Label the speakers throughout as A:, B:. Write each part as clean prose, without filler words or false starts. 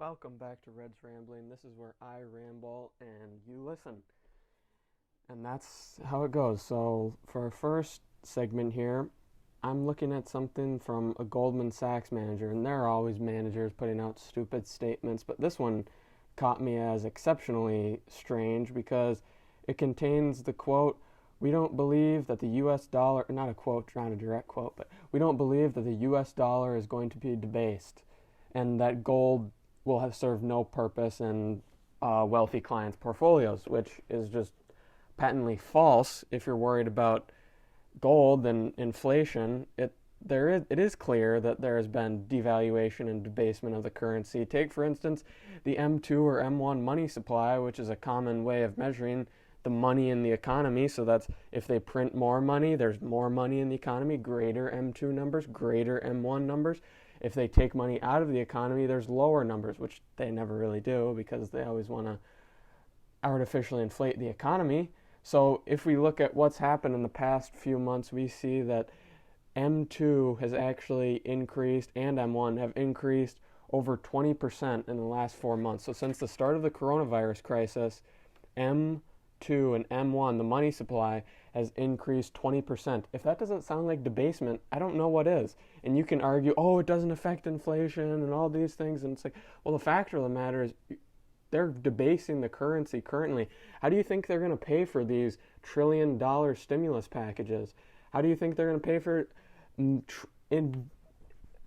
A: Welcome back to Red's Rambling. This is where I ramble and you listen. And that's how it goes. So, for our first segment here, I'm looking at something from a Goldman Sachs manager, and there are always managers putting out stupid statements, but this one caught me as exceptionally strange because it contains the quote, "We don't believe that the US dollar," not a quote, not a direct quote, but "we don't believe that the US dollar is going to be debased and that gold will have served no purpose in wealthy clients' portfolios," which is just patently false. If you're worried about gold and inflation, it is clear that there has been devaluation and debasement of the currency. Take, for instance, the M2 or M1 money supply, which is a common way of measuring the money in the economy. So that's if they print more money, there's more money in the economy, greater M2 numbers, greater M1 numbers. If they take money out of the economy, there's lower numbers, which they never really do because they always want to artificially inflate the economy. So if we look at what's happened in the past few months, we see that M2 has actually increased and M1 have increased over 20% in the last 4 months. So since the start of the coronavirus crisis, M2 and M1, the money supply, has increased 20%. If that doesn't sound like debasement, I don't know what is. And you can argue, oh, it doesn't affect inflation and all these things. And it's like, well, the fact of the matter is they're debasing the currency currently. How do you think they're going to pay for these $1 trillion stimulus packages? How do you think they're going to pay for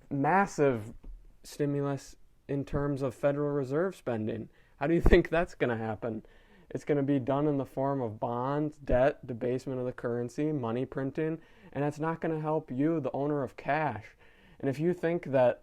A: massive stimulus in terms of Federal Reserve spending? How do you think that's going to happen? It's going to be done in the form of bonds, debt, debasement of the currency, money printing, and it's not going to help you, the owner of cash. And if you think that,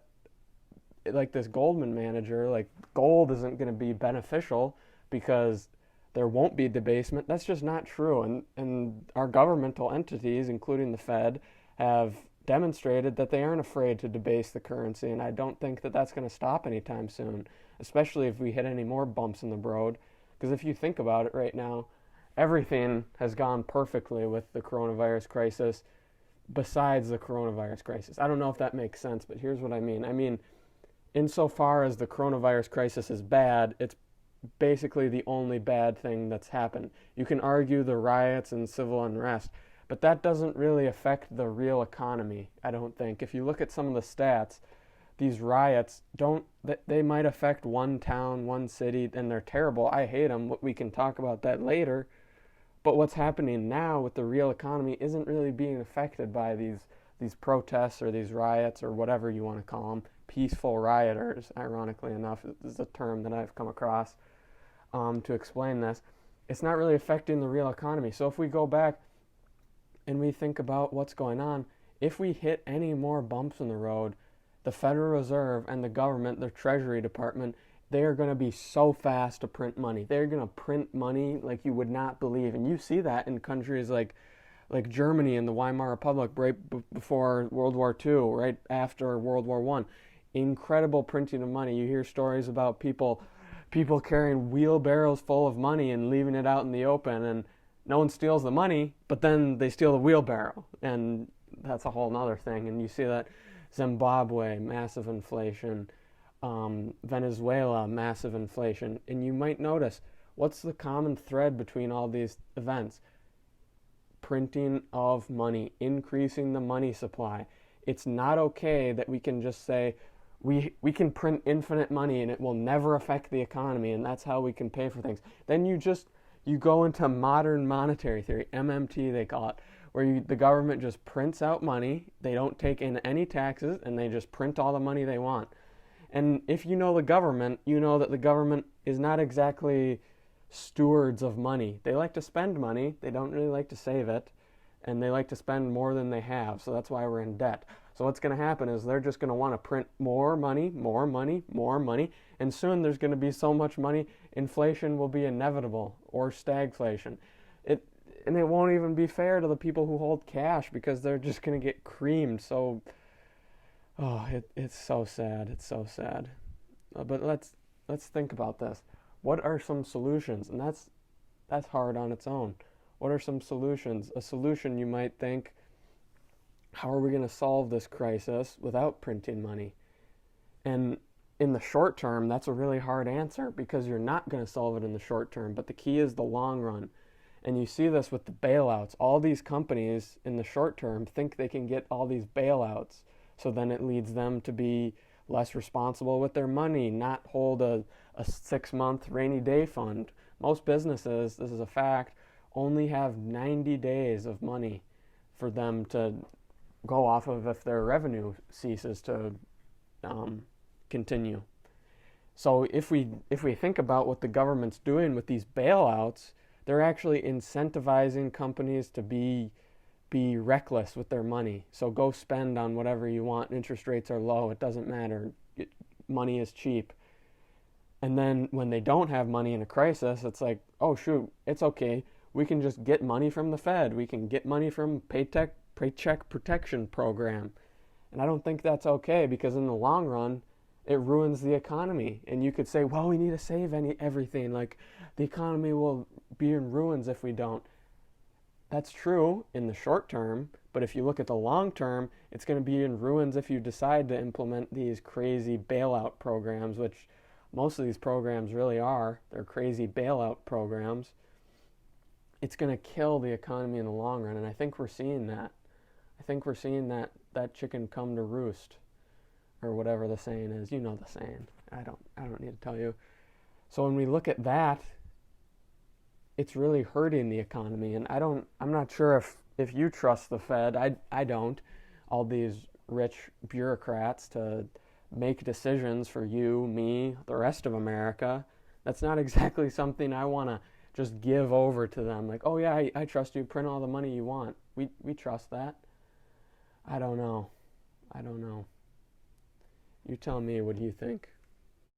A: like this Goldman manager, like gold isn't going to be beneficial because there won't be debasement, that's just not true. And our governmental entities, including the Fed, have demonstrated that they aren't afraid to debase the currency, and I don't think that that's going to stop anytime soon, especially if we hit any more bumps in the road. Because if you think about it right now, everything has gone perfectly with the coronavirus crisis besides the coronavirus crisis. I don't know if that makes sense, but here's what I mean. I mean, insofar as the coronavirus crisis is bad, it's basically the only bad thing that's happened. You can argue the riots and civil unrest, but that doesn't really affect the real economy, I don't think. If you look at some of the stats, these riots they might affect one town, one city, and they're terrible. I hate them. We can talk about that later. But what's happening now with the real economy isn't really being affected by these protests or these riots or whatever you want to call them. Peaceful rioters, ironically enough, is a term that I've come across to explain this. It's not really affecting the real economy. So if we go back and we think about what's going on, if we hit any more bumps in the road, the Federal Reserve and the government, the Treasury Department, they are going to be so fast to print money. They're going to print money like you would not believe. And you see that in countries like Germany and the Weimar Republic right before World War II, right after World War I. Incredible printing of money. You hear stories about people carrying wheelbarrows full of money and leaving it out in the open, and no one steals the money, but then they steal the wheelbarrow. And that's a whole nother thing. And you see that Zimbabwe, massive inflation. Venezuela, massive inflation. And you might notice, what's the common thread between all these events? Printing of money, increasing the money supply. It's not okay that we can just say, we can print infinite money and it will never affect the economy, and that's how we can pay for things. Then you go into modern monetary theory, MMT they call it, where the government just prints out money, they don't take in any taxes, and they just print all the money they want. And if you know the government, you know that the government is not exactly stewards of money. They like to spend money, they don't really like to save it, and they like to spend more than they have, so that's why we're in debt. So what's going to happen is they're just going to want to print more money, more money, more money, and soon there's going to be so much money, inflation will be inevitable, or stagflation. And it won't even be fair to the people who hold cash because they're just going to get creamed. So, it's so sad. It's so sad. But let's think about this. What are some solutions? And that's hard on its own. What are some solutions? A solution, you might think, how are we going to solve this crisis without printing money? And in the short term, that's a really hard answer because you're not going to solve it in the short term. But the key is the long run. And you see this with the bailouts. All these companies in the short term think they can get all these bailouts. So then it leads them to be less responsible with their money, not hold a 6 month rainy day fund. Most businesses, this is a fact, only have 90 days of money for them to go off of if their revenue ceases to continue. So if we think about what the government's doing with these bailouts, they're actually incentivizing companies to be reckless with their money. So go spend on whatever you want. Interest rates are low. It doesn't matter. Money is cheap. And then when they don't have money in a crisis, it's like, oh shoot, it's okay. We can just get money from the Fed. We can get money from Paycheck Protection Program. And I don't think that's okay because in the long run, it ruins the economy. And you could say, well, we need to save everything. Like the economy will be in ruins if we don't. That's true in the short term, but if you look at the long term, it's going to be in ruins if you decide to implement these crazy bailout programs, which most of these programs really are. They're crazy bailout programs. It's going to kill the economy in the long run, and I think we're seeing that. I think we're seeing that chicken come to roost, or whatever the saying is. You know the saying. I don't need to tell you. So when we look at that, it's really hurting the economy, and I'm not sure if you trust the Fed. I don't. All these rich bureaucrats to make decisions for you, me, the rest of America. That's not exactly something I want to just give over to them. Like, oh yeah, I trust you. Print all the money you want. We trust that. I don't know. You tell me. What do you think?